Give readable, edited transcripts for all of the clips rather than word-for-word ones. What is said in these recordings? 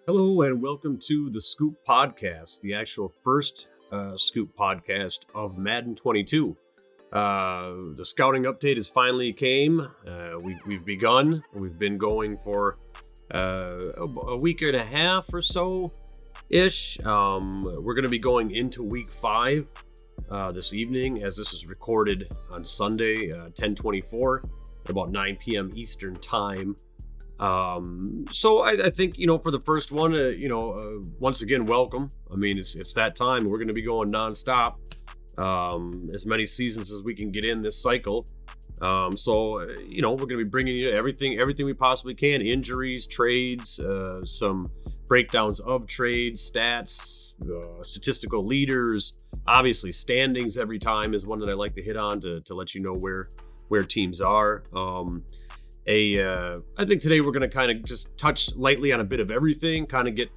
Hello and welcome to the Scoop podcast, the actual first Scoop podcast of Madden 22. The scouting update has finally came. We've begun. We've been going for a week and a half or so ish. We're going to be going into week 5 this evening, as this is recorded on Sunday, 10/24 at about 9 p.m. Eastern time. So I think, for the first one, once again, welcome. I mean, it's that time. We're going to be going nonstop, as many seasons as we can get in this cycle. So we're going to be bringing you everything we possibly can, injuries, trades, some breakdowns of trades, stats, statistical leaders, obviously standings every time is one that I like to hit on to let you know where teams are. I think today we're going to kind of just touch lightly on a bit of everything, kind of get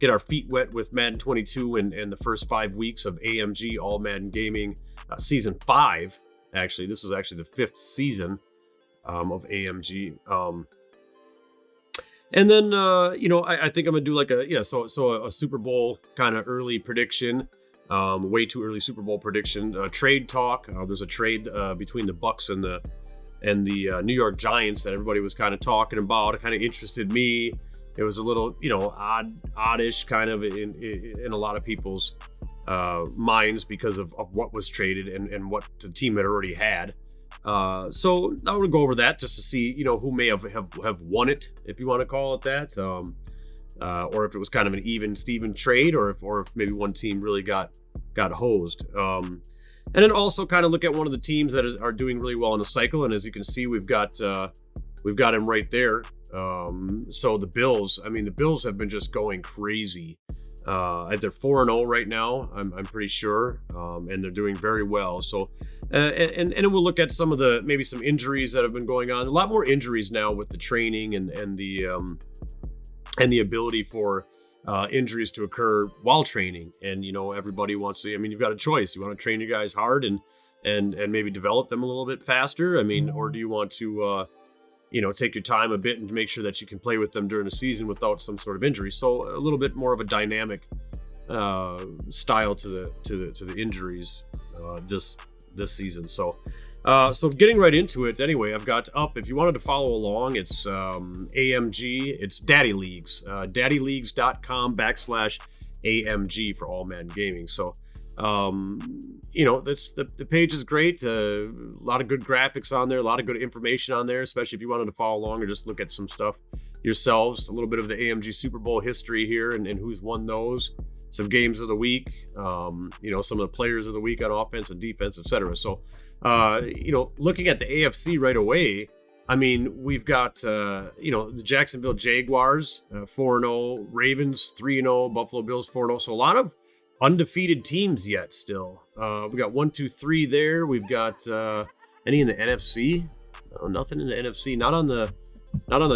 our feet wet with Madden 22 and the first 5 weeks of AMG All Madden Gaming season 5. Actually, this is actually the 5th season of AMG. And then I think I'm gonna do like a Super Bowl kind of early prediction. Way too early Super Bowl prediction. Trade talk. There's a trade between the Bucks and the New York Giants that everybody was kind of talking about. It kind of interested me. It was a little, oddish kind of in a lot of people's minds because of what was traded and what the team had already had. So I want to go over that just to see, who may have won it, if you want to call it that, or if it was kind of an even Steven trade, or if maybe one team really got hosed. And then also kind of look at one of the teams that are doing really well in the cycle. And as you can see, we've got him right there. So the Bills have been just going crazy. They're 4-0 right now, I'm pretty sure. And they're doing very well. So, and then we'll look at some injuries that have been going on. A lot more injuries now with the training and the ability for injuries to occur while training. And everybody wants to, you've got a choice. You want to train your guys hard and maybe develop them a little bit faster, or do you want to take your time a bit and make sure that you can play with them during the season without some sort of injury? So a little bit more of a dynamic style to the injuries this season. So getting right into it, anyway, I've got up, if you wanted to follow along, it's AMG, it's Daddy Leagues, daddyleagues.com/AMG for All Madden Gaming. So, that's the page is great. A lot of good graphics on there, a lot of good information on there, especially if you wanted to follow along or just look at some stuff yourselves. A little bit of the AMG Super Bowl history here and who's won those, some games of the week, some of the players of the week on offense and defense, etc. So, looking at the AFC right away, we've got, the Jacksonville Jaguars, 4-0, Ravens, 3-0, Buffalo Bills, 4-0. So a lot of undefeated teams yet still. We got 1, 2, 3 there. We've got any in the NFC? Nothing in the NFC. Not on the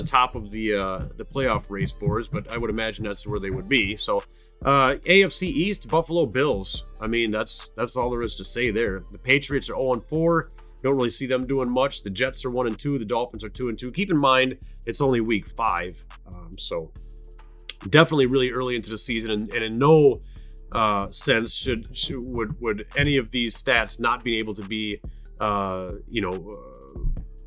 top of the playoff race boards, but I would imagine that's where they would be. So AFC East, Buffalo Bills. That's all there is to say there. The Patriots are 0-4. Don't really see them doing much. The Jets are 1-2. The Dolphins are 2-2. Keep in mind, it's only week 5. So definitely really early into the season, and in no sense would any of these stats not be able to be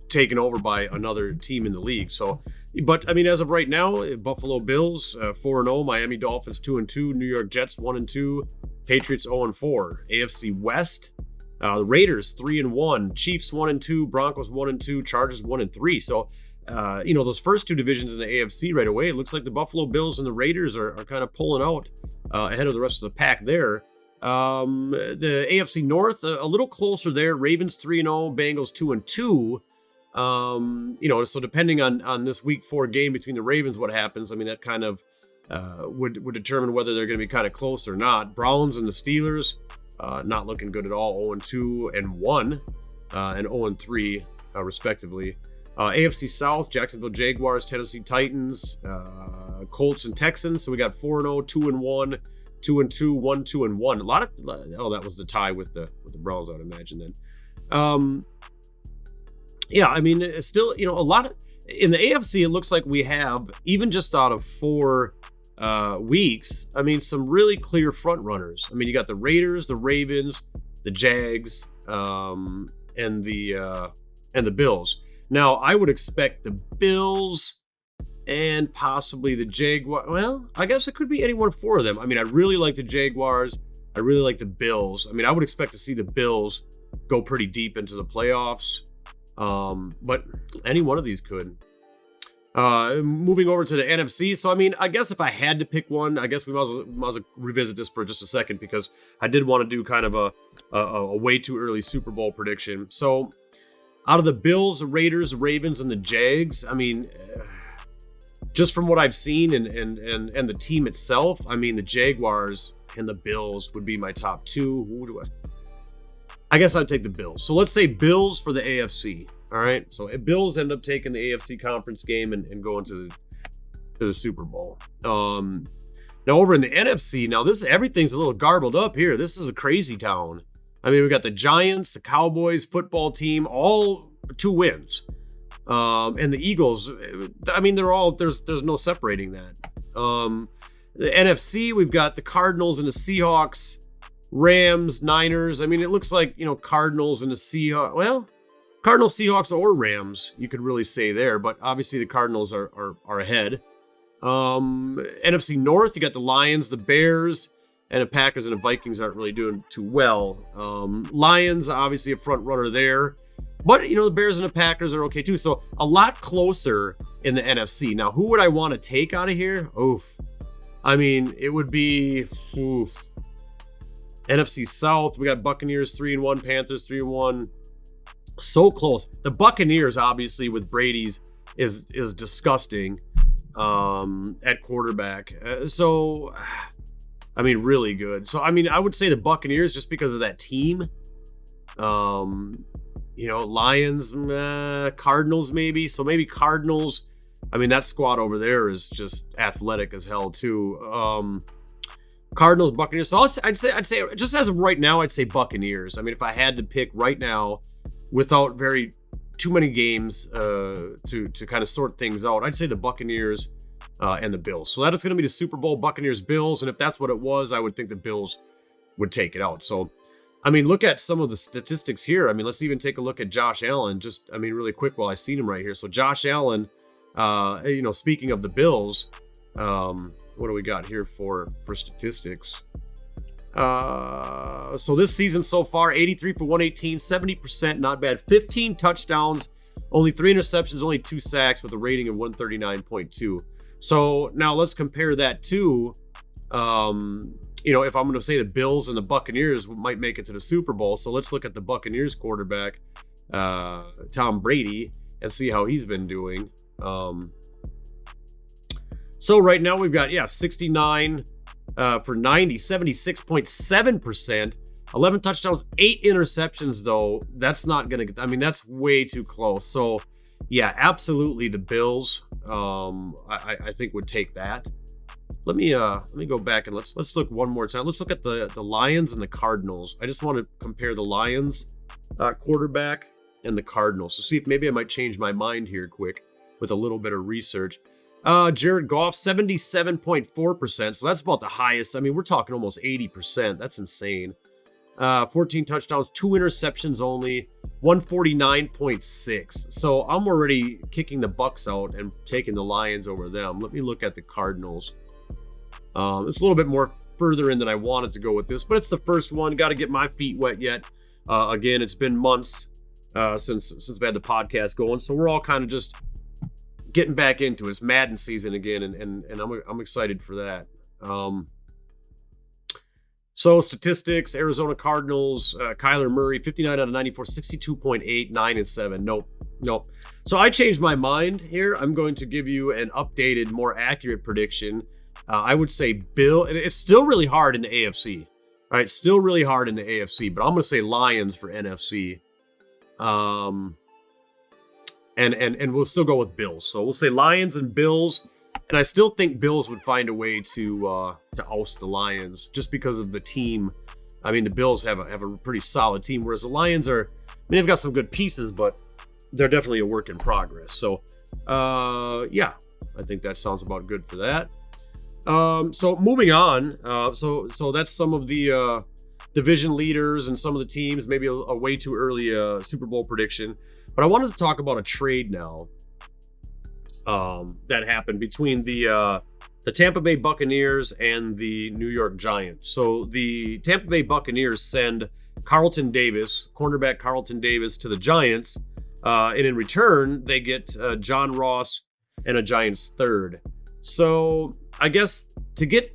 taken over by another team in the league. So, but as of right now, Buffalo Bills 4-0, Miami Dolphins 2-2, New York Jets 1-2, Patriots 0-4. AFC West, the Raiders 3-1, Chiefs 1-2, Broncos 1-2, Chargers 1-3. So, those first two divisions in the AFC right away, it looks like the Buffalo Bills and the Raiders are kind of pulling out ahead of the rest of the pack there. The AFC North, a little closer there. Ravens 3-0, Bengals 2-2. So depending on this week 4 game between the Ravens, what happens, that kind of would determine whether they're going to be kind of close or not. Browns and the Steelers, not looking good at all, 0-2 and 1, and 0-3, respectively. AFC South, Jacksonville Jaguars, Tennessee Titans, Colts and Texans. So we got 4-0, 2-1, 2-2, 1-2 and 1. That was the tie with the Browns, I would imagine then. It's still, a lot of, in the AFC, it looks like we have, even just out of 4 weeks, I mean, some really clear front runners. I mean, you got the Raiders, the Ravens, the Jags, and the Bills. Now, I would expect the Bills and possibly the Jaguars. Well, I guess it could be any one of four of them. I mean, I really like the Jaguars. I really like the Bills. I mean, I would expect to see the Bills go pretty deep into the playoffs. But any one of these could. Moving over to the NFC. So, I mean, I guess if I had to pick one, I guess we might as well revisit this for just a second, because I did want to do kind of a way too early Super Bowl prediction. So, out of the Bills, the Raiders, the Ravens, and the Jags, I mean, just from what I've seen and the team itself, I mean, the Jaguars and the Bills would be my top two. Who do I guess I'd take the Bills. So let's say Bills for the AFC. All right. So Bills end up taking the AFC conference game and going to the Super Bowl. Now over in the NFC, now everything's a little garbled up here. This is a crazy town. I mean, we got the Giants, the Cowboys football team, all 2 wins. And the Eagles, I mean, they're all, there's no separating that. The NFC, we've got the Cardinals and the Seahawks, Rams, Niners. I mean, it looks like, Cardinals and the Seahawks. Well, Cardinals, Seahawks, or Rams, you could really say there. But obviously the Cardinals are ahead. NFC North, you got the Lions, the Bears, and the Packers and the Vikings aren't really doing too well. Lions, obviously a front runner there. But, the Bears and the Packers are okay too. So a lot closer in the NFC. Now, who would I want to take out of here? Oof. I mean, it would be... Oof. NFC South, we got Buccaneers 3-1, Panthers 3-1. So close. The Buccaneers, obviously, with Brady's is disgusting at quarterback. So, I mean, really good. So, I mean, I would say the Buccaneers just because of that team. Lions, Cardinals maybe. So maybe Cardinals. I mean, that squad over there is just athletic as hell too. Cardinals, Buccaneers. So I'd say just as of right now, I'd say Buccaneers. I mean, if I had to pick right now, without too many games to kind of sort things out, I'd say the Buccaneers and the Bills. So that is going to be the Super Bowl, Buccaneers, Bills. And if that's what it was, I would think the Bills would take it out. So, I mean, look at some of the statistics here. I mean, let's even take a look at Josh Allen. Just, I mean, really quick while I seen him right here. So Josh Allen, speaking of the Bills, what do we got here for statistics? So this season so far, 83 for 118, 70%, not bad. 15 touchdowns, only 3 interceptions, only 2 sacks with a rating of 139.2. So now let's compare that to, if I'm going to say the Bills and the Buccaneers might make it to the Super Bowl. So let's look at the Buccaneers quarterback, Tom Brady, and see how he's been doing. So right now we've got, 69 for 90, 76.7%, 11 touchdowns, 8 interceptions, though. That's not going to, I mean, that's way too close. So, yeah, absolutely the Bills, I think would take that. Let me go back and let's look one more time. Let's look at the Lions and the Cardinals. I just want to compare the Lions quarterback and the Cardinals to see if maybe I might change my mind here quick with a little bit of research. Jared Goff, 77.4%. So that's about the highest. I mean, we're talking almost 80%. That's insane. 14 touchdowns, 2 interceptions only, 149.6. So I'm already kicking the Bucs out and taking the Lions over them. Let me look at the Cardinals. It's a little bit more further in than I wanted to go with this, but it's the first one. Got to get my feet wet yet. Again, it's been months since we had the podcast going, so we're all kind of just getting back into it. It's Madden season again, and I'm excited for that. So statistics: Arizona Cardinals, Kyler Murray, 59 out of 94, 62.8, 9-7. Nope. So I changed my mind here. I'm going to give you an updated, more accurate prediction. I would say Bill. It's still really hard in the AFC. All right, still really hard in the AFC, but I'm going to say Lions for NFC. And we'll still go with Bills. So we'll say Lions and Bills. And I still think Bills would find a way to oust the Lions just because of the team. I mean, the Bills have a pretty solid team, whereas the Lions are, I mean, they've got some good pieces, but they're definitely a work in progress. So, yeah, I think that sounds about good for that. So moving on. So that's some of the division leaders and some of the teams. Maybe a way too early Super Bowl prediction. But I wanted to talk about a trade now that happened between the Tampa Bay Buccaneers and the New York Giants. So the Tampa Bay Buccaneers send Carlton Davis, cornerback Carlton Davis, to the Giants, and in return they get John Ross and a Giants third. So I guess to get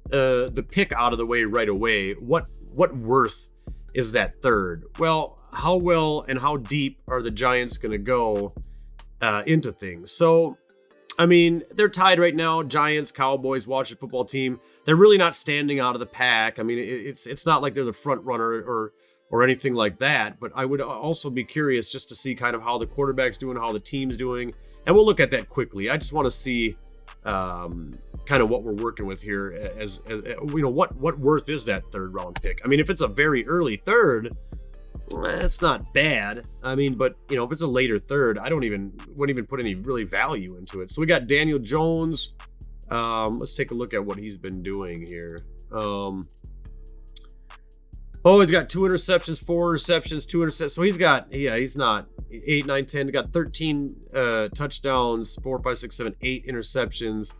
the pick out of the way right away, what worth is that third? Well, how well and how deep are the Giants going to go into things? So, I mean, they're tied right now. Giants, Cowboys, Washington football team. They're really not standing out of the pack. I mean, it's not like they're the front runner or anything like that. But I would also be curious just to see kind of how the quarterback's doing, how the team's doing, and we'll look at that quickly. I just want to see kind of what we're working with here as you know, what worth is that third round pick? I mean, if it's a very early third, it's not bad. I mean, but you know, if it's a later third, I wouldn't even put any really value into it. So we got Daniel Jones. Let's take a look at what he's been doing here. He's got 2 interceptions, 4 receptions, 2 interceptions. So he's not 8, 9, 10. He got 13 touchdowns, 4, 5, 6, 7, 8 interceptions.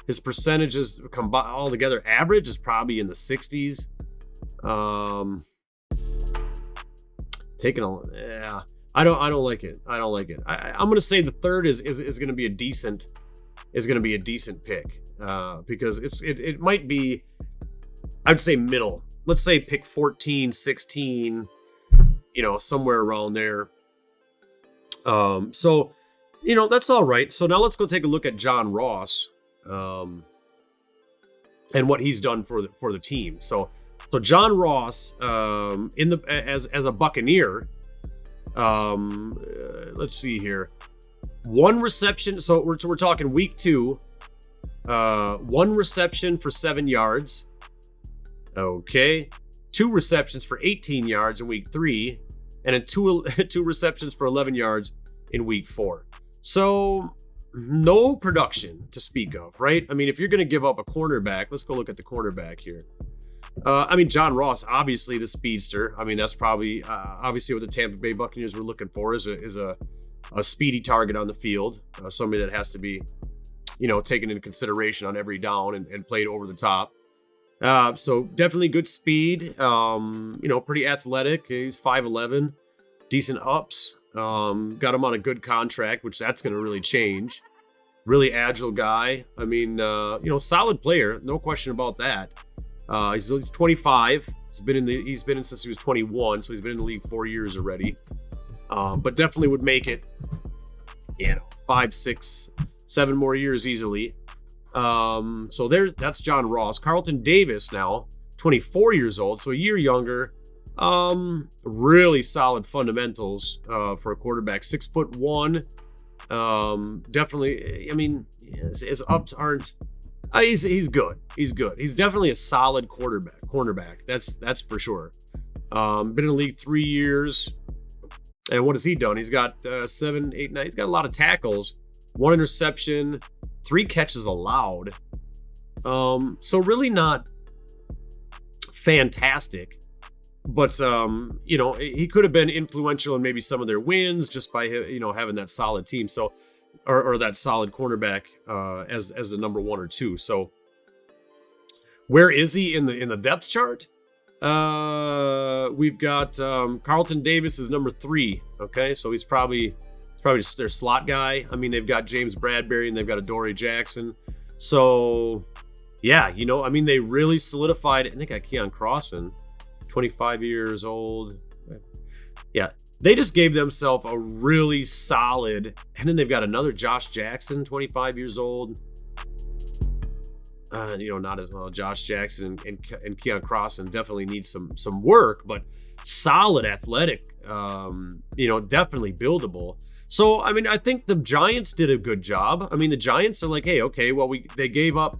His percentages combined all together, average is probably in the 60s. I don't like it. I'm gonna say the third is gonna be a decent pick because it might be, I'd say middle. Let's say pick 14, 16, you know, somewhere around there. So you know, that's all right. So now let's go take a look at John Ross and what he's done for the team. So John Ross, as a Buccaneer, let's see here, 1 reception. So we're talking week 2, 1 reception for 7 yards. Okay, 2 receptions for 18 yards in week 3, and then two receptions for 11 yards in week 4. So no production to speak of, right? I mean, if you're going to give up a cornerback, let's go look at the cornerback here. I mean, John Ross, obviously the speedster. I mean, that's probably obviously what the Tampa Bay Buccaneers were looking for is a speedy target on the field, somebody that has to be, you know, taken into consideration on every down and played over the top. So definitely good speed. You know, pretty athletic. He's 5'11", decent ups. Got him on a good contract, which that's going to really change. Really agile guy. I mean, you know, solid player, no question about that. He's 25. He's been in since he was 21, so he's been in the league 4 years already. But definitely would make it, you know, 5, 6, 7 more years easily. So that's John Ross. Carlton Davis now, 24 years old, so a year younger. Really solid fundamentals for a quarterback. 6'1". Definitely. I mean, his ups aren't. He's good. He's good. He's definitely a solid cornerback. That's for sure. Been in the league 3 years. And what has he done? He's got 7, 8, 9. He's got a lot of tackles. 1 interception, 3 catches allowed. So really not fantastic. But you know, he could have been influential in maybe some of their wins just by, you know, having that solid team. So or that solid cornerback as the number 1 or 2. So where is he in the depth chart? We've got Carlton Davis is number 3. Okay, so he's probably just their slot guy. I mean, they've got James Bradbury and they've got Adoree Jackson. So yeah, you know, I mean, they really solidified it. And they got Keon Crossan, 25 years old. Yeah, they just gave themselves a really solid, and then they've got another Josh Jackson, 25 years old. You know, not as well. Josh Jackson and Keon Crossan definitely need some work, but solid athletic. You know, definitely buildable. So, I mean, I think the Giants did a good job. I mean, the Giants are like, hey, okay, well, they gave up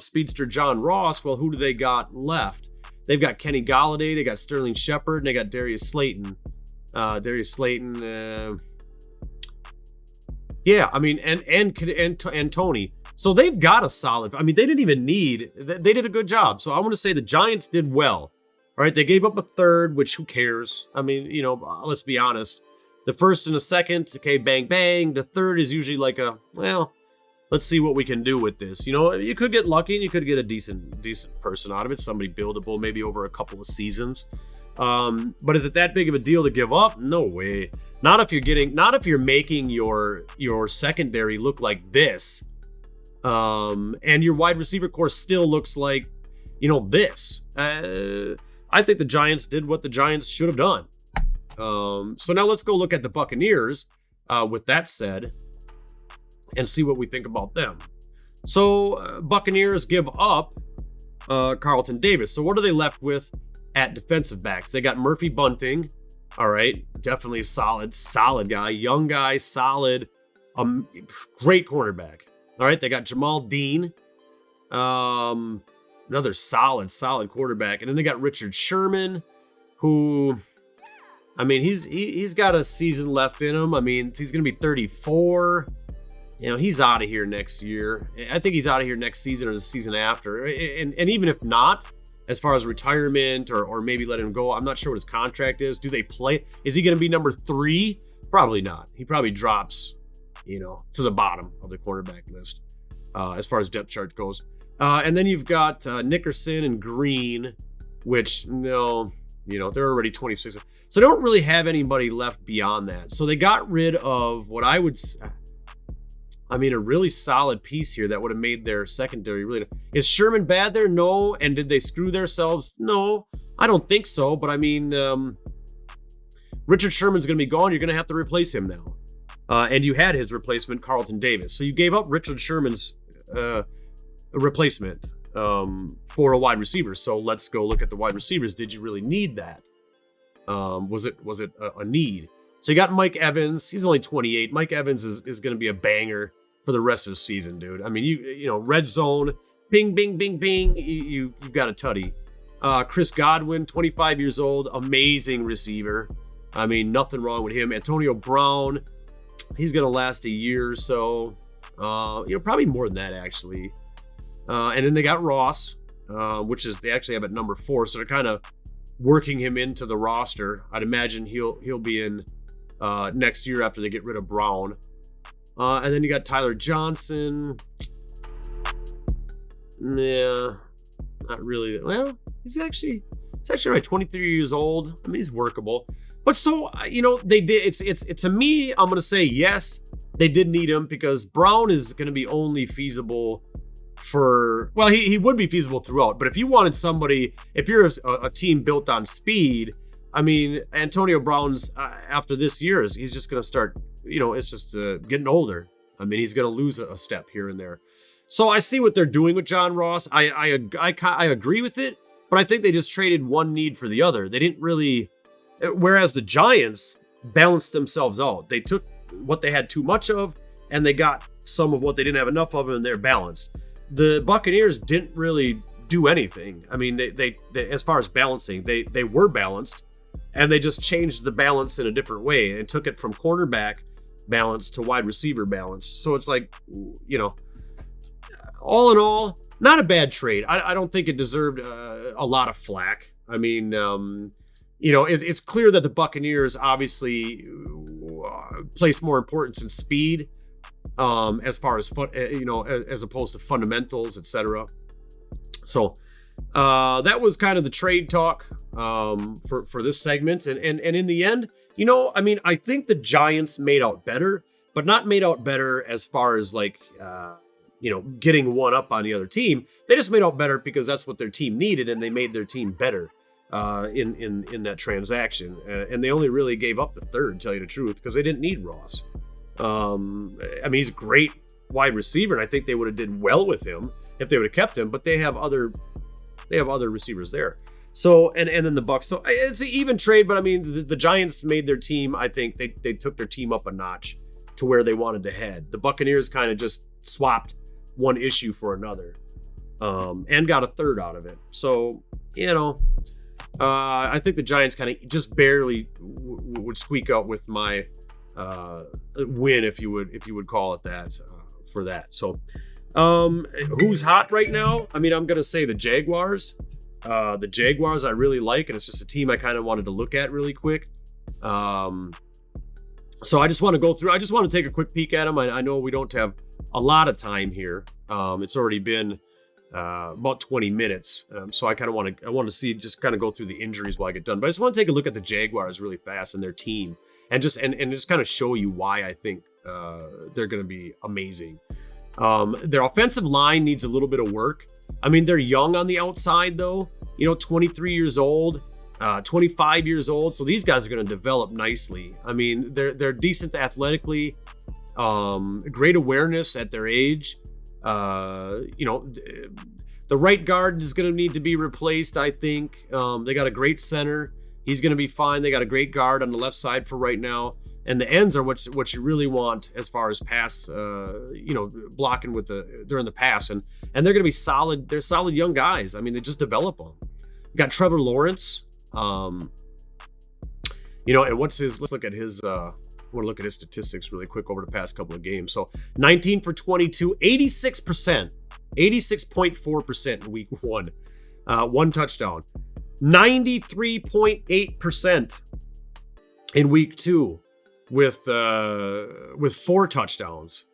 speedster John Ross. Well, who do they got left? They've got Kenny Golladay, they got Sterling Shepard, and they got Darius Slayton. Yeah, I mean, and Tony. So they've got a solid. I mean, they didn't even need. They did a good job. So I want to say the Giants did well. All right, they gave up a third, which who cares? I mean, let's be honest. The first and the second, okay, bang, bang. The third is usually like let's see what we can do with this. You could get lucky and you could get a decent person out of it. Somebody buildable, maybe over a couple of seasons. But is it that big of a deal to give up? No way. Not if you're making your secondary look like this. And your wide receiver core still looks like, this. I think the Giants did what the Giants should have done. So now let's go look at the Buccaneers, with that said, and see what we think about them. So Buccaneers give up Carlton Davis. So what are they left with at defensive backs? They got Murphy Bunting. All right, definitely a solid guy, young guy, solid, great cornerback. All right, they got Jamal Dean, another solid quarterback, and then they got Richard Sherman, who, I mean, he's got a season left in him. I mean, he's going to be 34. He's out of here next year. I think he's out of here next season or the season after. And even if not, as far as retirement or maybe let him go, I'm not sure what his contract is. Do they play? Is he going to be number 3? Probably not. He probably drops, to the bottom of the quarterback list as far as depth chart goes. And then you've got Nickerson and Green, which, they're already 26. So they don't really have anybody left beyond that. So they got rid of what I would say, a really solid piece here that would have made their secondary really. Is Sherman bad there? No. And did they screw themselves? No, I don't think so. But Richard Sherman's going to be gone. You're going to have to replace him now. And you had his replacement, Carlton Davis. So you gave up Richard Sherman's replacement for a wide receiver. So let's go look at the wide receivers. Did you really need that? Was it a need? So you got Mike Evans. He's only 28. Mike Evans is going to be a banger for the rest of the season, dude. I mean, you red zone, bing, bing, bing, bing. You've got a tutty. Chris Godwin, 25 years old, amazing receiver. I mean, nothing wrong with him. Antonio Brown, he's going to last a year or so. Probably more than that, actually. And then they got Ross, which is, they actually have at number 4. So they're kind of working him into the roster. I'd imagine he'll be in next year after they get rid of Brown. And then you got Tyler Johnson. Yeah, not really. Well, he's actually right, 23 years old. I mean, he's workable. But so, they did. It's to me, I'm going to say yes, they did need him because Brown is going to be only feasible for, well, he would be feasible throughout. But if you wanted somebody, if you're a team built on speed, I mean, Antonio Brown's after this year he's just going to start, it's just getting older. I mean, he's going to lose a step here and there. So I see what they're doing with John Ross. I agree with it, but I think they just traded one need for the other. They didn't really, whereas the Giants balanced themselves out. They took what they had too much of and they got some of what they didn't have enough of, and they're balanced. The Buccaneers didn't really do anything. I mean, they as far as balancing, they were balanced. And they just changed the balance in a different way and took it from cornerback balance to wide receiver balance. So it's like, all in all, not a bad trade. I don't think it deserved a lot of flack. I mean, it's clear that the Buccaneers obviously place more importance in speed as far as, as opposed to fundamentals, etc. So that was kind of the trade talk for this segment. And in the end, I think the Giants made out better, but not made out better as far as like, getting one up on the other team. They just made out better because that's what their team needed, and they made their team better in that transaction. And they only really gave up the third, to tell you the truth, because they didn't need Ross. He's a great wide receiver, and I think they would have did well with him if they would have kept him, but they have other receivers there. So, and then the Bucs. So it's an even trade, but I mean, the Giants made their team, I think they took their team up a notch to where they wanted to head. The Buccaneers kind of just swapped one issue for another, and got a third out of it. So, I think the Giants kind of just barely would squeak out with my win, if you would call it that, for that. So, Who's hot right now? I mean, I'm gonna say the Jaguars. The Jaguars I really like, and it's just a team I kind of wanted to look at really quick. So I just want to go through. I just want to take a quick peek at them. I know we don't have a lot of time here. It's already been about 20 minutes. So I kind of want to see, just kind of go through the injuries while I get done. But I just want to take a look at the Jaguars really fast and their team, and just kind of show you why I think they're going to be amazing. Their offensive line needs a little bit of work. I mean, they're young on the outside though. 23 years old. 25 years old, so these guys are going to develop nicely. I mean, they're decent athletically, great awareness at their age. The right guard is going to need to be replaced, I think. They got a great center. He's going to be fine. They got a great guard on the left side for right now. And the ends are what you really want as far as pass, blocking during the pass. And they're going to be solid. They're solid young guys. I mean, they just develop them. You got Trevor Lawrence. And let's look at his, I want to look at his statistics really quick over the past couple of games. So 19 for 22, 86%, 86.4% in week 1, 1 touchdown, 93.8% in week 2 with 4 touchdowns.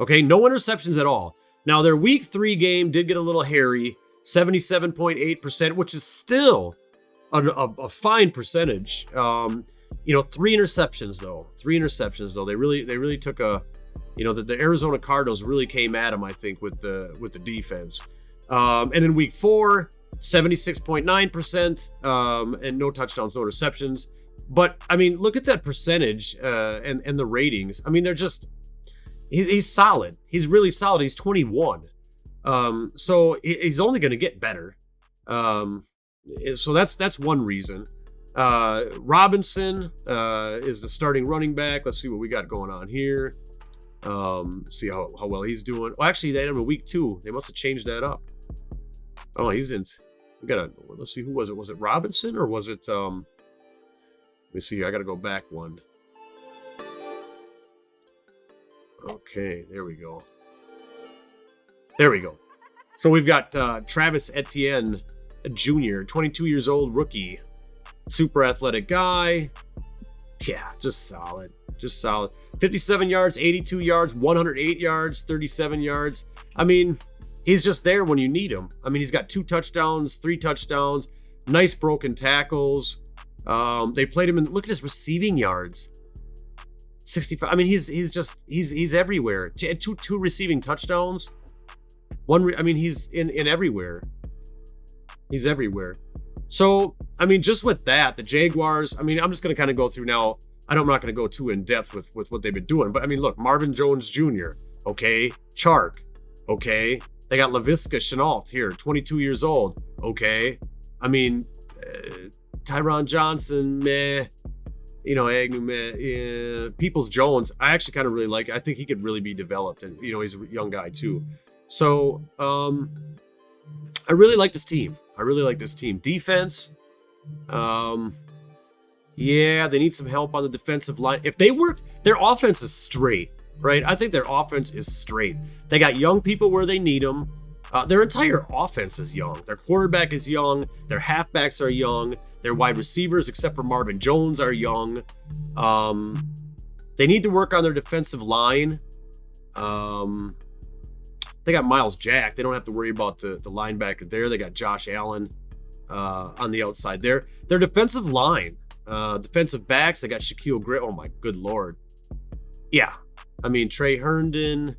Okay. No interceptions at all. Now their week 3 game did get a little hairy, 77.8%, which is still a fine percentage. 3 interceptions though. They really took the Arizona Cardinals really came at them, I think, with the defense. And in week 4, 76.9%, and no touchdowns, no interceptions. But I mean, look at that percentage and the ratings. I mean, they're just he's solid. He's really solid. He's 21. So he's only going to get better. So that's one reason. Robinson is the starting running back. Let's see what we got going on here. See how well he's doing. Well, actually, they had him in week 2. They must have changed that up. Oh, he's in. Let's see, who was it? Was it Robinson or was it? Let me see. I got to go back one. Okay, there we go. So we've got Travis Etienne Jr., 22 years old, rookie, super athletic guy. Yeah, just solid. 57 yards, 82 yards, 108 yards, 37 yards. I mean, he's just there when you need him. I mean, he's got 2 touchdowns, 3 touchdowns, nice broken tackles. They played him in, look at his receiving yards. 65. I mean, he's everywhere. Two receiving touchdowns. He's in everywhere. He's everywhere. So, I mean, just with that, the Jaguars, I mean, I'm just going to kind of go through now. I'm not going to go too in depth with what they've been doing, but I mean, look, Marvin Jones Jr., okay, Chark, okay, they got Laviska Shenault here, 22 years old, okay, I mean, Tyron Johnson, meh, Agnew, meh, Peoples Jones, I actually kind of really like, I think he could really be developed, and, he's a young guy too. So, I really like this team. Defense, yeah, they need some help on the defensive line. If they work, their offense is straight, right? I think their offense is straight. They got young people where they need them. Their entire offense is young. Their quarterback is young. Their halfbacks are young. Their wide receivers, except for Marvin Jones, are young. They need to work on their defensive line. They got Miles Jack. They don't have to worry about the linebacker there. They got Josh Allen on the outside there. Their defensive line, defensive backs, they got Shaquille Gray. Oh my good Lord. Yeah. I mean, Trey Herndon.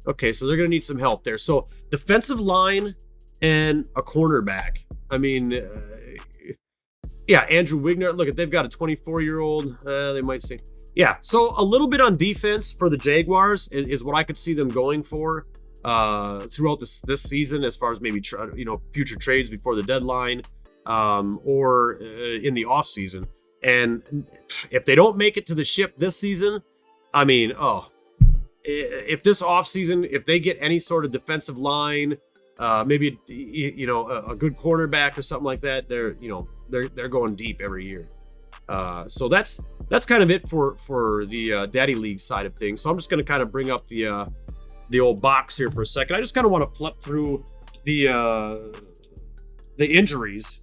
Okay, so they're going to need some help there. So defensive line and a cornerback. I mean, yeah, Andrew Wigner. Look, they've got a 24-year-old. They might say. Yeah, so a little bit on defense for the Jaguars is what I could see them going for throughout this season, as far as maybe future trades before the deadline or in the off season. And if they don't make it to the ship this season, I mean, if this off season, if they get any sort of defensive line, maybe a good cornerback or something like that, they're going deep every year. So that's kind of it for the Daddy League side of things. So I'm just going to kind of bring up the the old box here for a second. I just kind of want to flip through the injuries,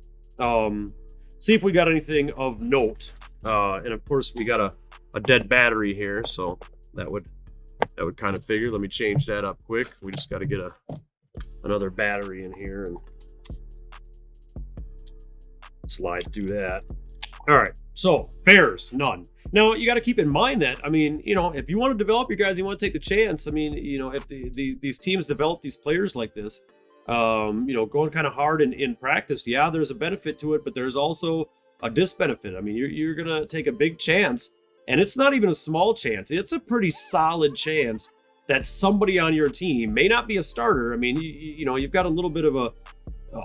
see if we got anything of note. And of course, we got a dead battery here, so that would kind of figure. Let me change that up quick. We just got to get another battery in here and slide through that. All right, so Bears, none. Now, you got to keep in mind that, I mean, if you want to develop your guys, you want to take the chance. I mean, if these teams develop these players like this, going kind of hard in practice, yeah, there's a benefit to it, but there's also a disbenefit. I mean, you're going to take a big chance, and it's not even a small chance. It's a pretty solid chance that somebody on your team may not be a starter. I mean, you've got a little bit of a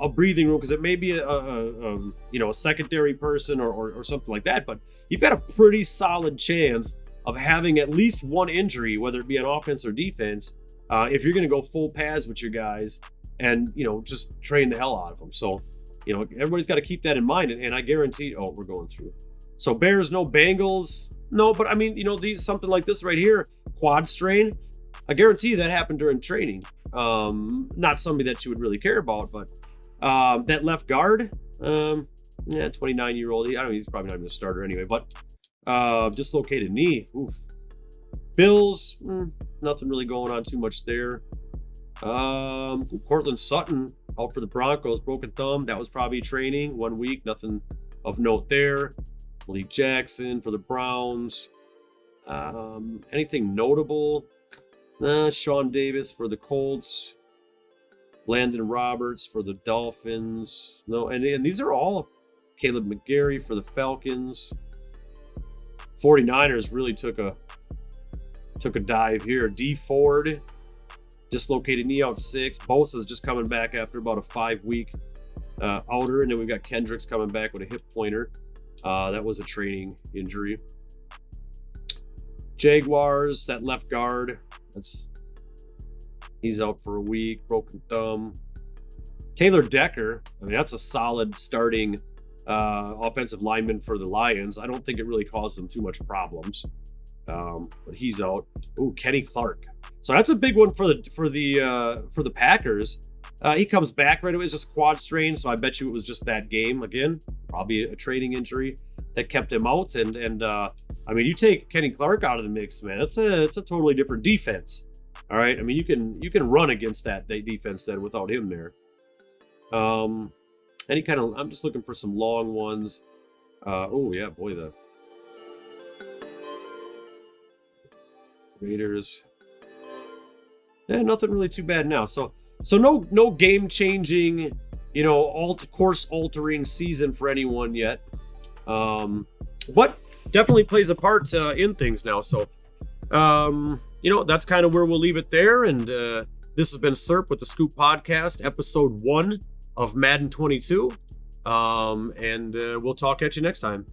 breathing room because it may be a secondary person or something like that, but you've got a pretty solid chance of having at least one injury, whether it be on offense or defense, if you're going to go full pads with your guys and just train the hell out of them. So everybody's got to keep that in mind, and I guarantee we're going through. So Bears, no. Bengals, no. But I mean, these, something like this right here, quad strain, I guarantee you that happened during training. Not somebody that you would really care about, but that left guard, 29-year-old. I don't know, he's probably not even a starter anyway, but dislocated knee. Oof. Bills, nothing really going on too much there. Cortland Sutton out for the Broncos, broken thumb. That was probably training, 1 week, nothing of note there. Malik Jackson for the Browns. Anything notable? Sean Davis for the Colts. Landon Roberts for the Dolphins. No, and these are all Caleb McGarry for the Falcons. 49ers really took a dive here. D Ford, dislocated knee, out 6. Bosa's just coming back after about a 5-week outer, and then we've got Kendricks coming back with a hip pointer. That was a training injury. Jaguars, that left guard, he's out for a week, broken thumb. Taylor Decker, I mean, that's a solid starting offensive lineman for the Lions. I don't think it really caused them too much problems, but he's out. Ooh, Kenny Clark. So that's a big one for the Packers. He comes back right away. It's just quad strain, so I bet you it was just that game again. Probably a training injury that kept him out. And I mean, you take Kenny Clark out of the mix, man. It's a totally different defense. All right. I mean, you can run against that defense then without him there. Any kind of, I'm just looking for some long ones. Oh yeah, boy, the Raiders. Yeah, nothing really too bad now. So no game changing, course altering season for anyone yet. But definitely plays a part in things now. So that's kind of where we'll leave it there. And this has been Serp with the Scoop Podcast, episode 1 of Madden 22. And we'll talk at you next time.